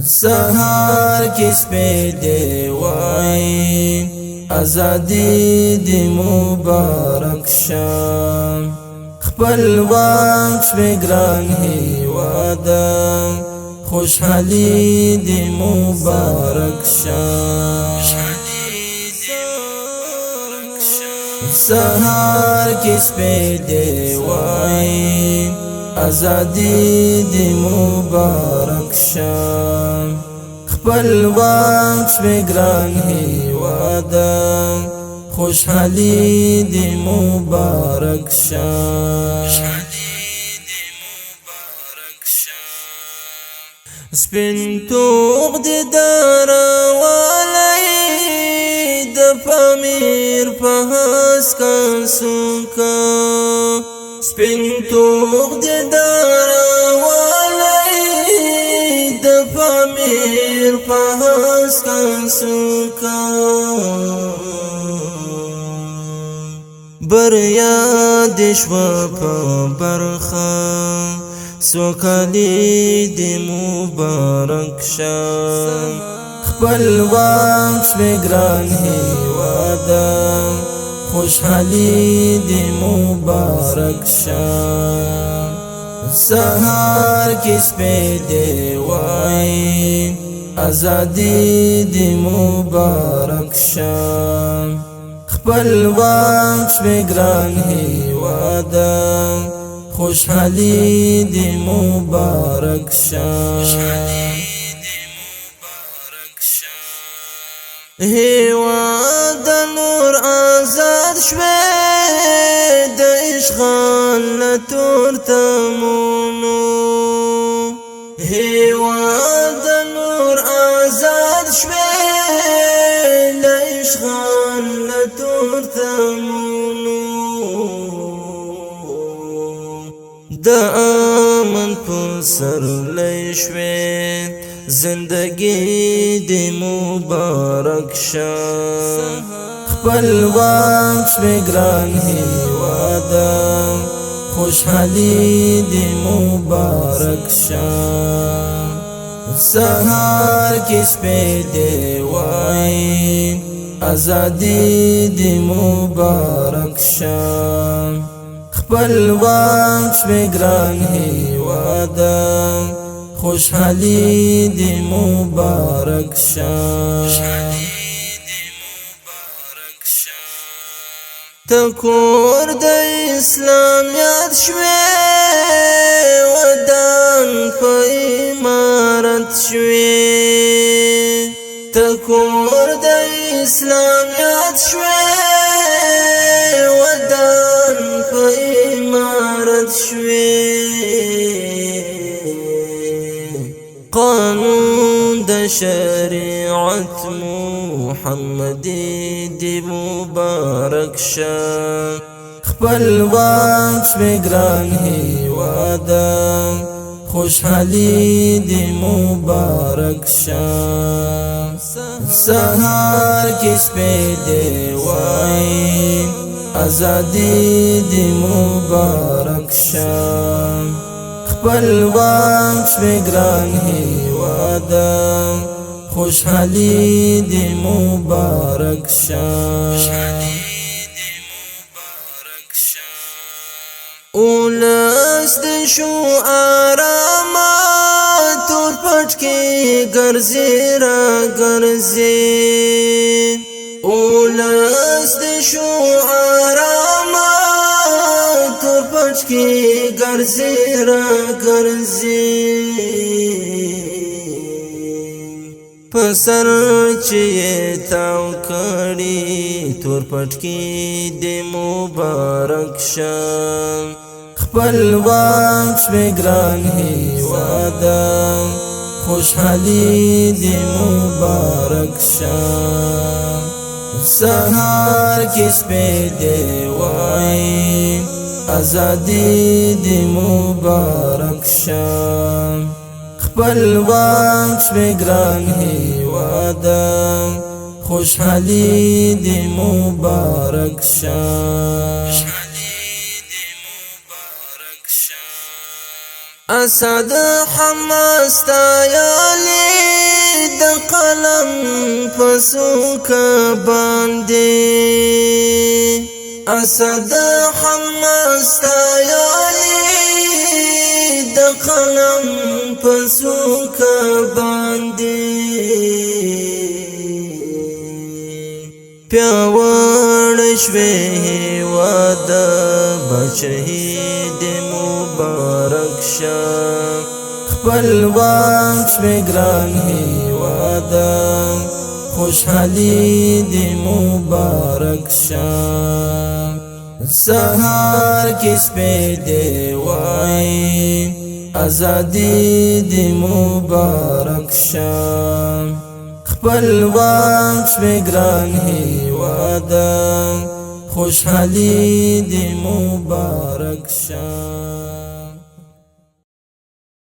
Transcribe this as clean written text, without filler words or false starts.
سهار کی سپیدے وای ازادی دی مبارک شام خپل واک شپی گران هیوادا خوشحالی دی مبارک شام سهار کی سپیدے وای ازادی دی مبارک شام خپل واک شپی گران هیوادا خوشحالی دی مبارک شام سپین توغ دی داروالی د پامیر په هسکان سوکا سپین توغ دی داروالی د پامیر په هسکان سوکا بریا دشوا په برخه سوکالی دی مبارک شام خپل واک شپی گران هیوادا خوشحالی دی مبارک شام سهار کی سپیدے وای ازادی دی مبارک شام خپل واک شپی گران هیوادا خوشحالی دی مبارک شام هیواد نور آزاد شوی د اشغال لتور تمونو هیواد نور آزاد شوی د اشغال لتور تمونو د امن پسر لشوی زندگی دی مبارک شام خپل واک شپی گران هیوادا خوشحالی دی مبارک شام سهار کی سپیدے وای ازادی دی مبارک شام خپل واک شپی گران هیوادا خوشحالی دی مبارک شام تکور د اسلامیت شوی ودان په امارت شوی تکور د اسلامیت شوی ودان په امارت شوی قانون د شریعت محمدی دی مبارک شام خپل واک شپی گران هیوادا خوشحالی دی مبارک شام سهار کی سپیدے وای ازادی دی مبارک شام خپل واک شپی گران هیوادا خوشحالی دی مبارک شام اولس دی شو آراما تور پټ کی ګرځي را ګرځي اولس دی شو آراما تور پټ کی ګرځي را ګرځي پسر چی تاو کړي تور پټ کی دی مبارک شام خپل واک شپی گران هیوادا خوشحالی دی مبارک شام سهار کی سپیدے وای ازادی دی مبارک شام خپل واک شپی گران هیوادا خوشحالی دی مبارک شام اسد حماس تایالی پسوکا باندې اسد حماستایانی د قلم پسوکا باندې پیاوړ شوی هیواد بچهید مبارک شه خپلواک شوی ګران هیواد خوشحالی دی مبارک شه سهار کی سپیدې وای ازادي دی مبارک شه خپلواک شوی ګران هیواد خوشحالی دی مبارک شه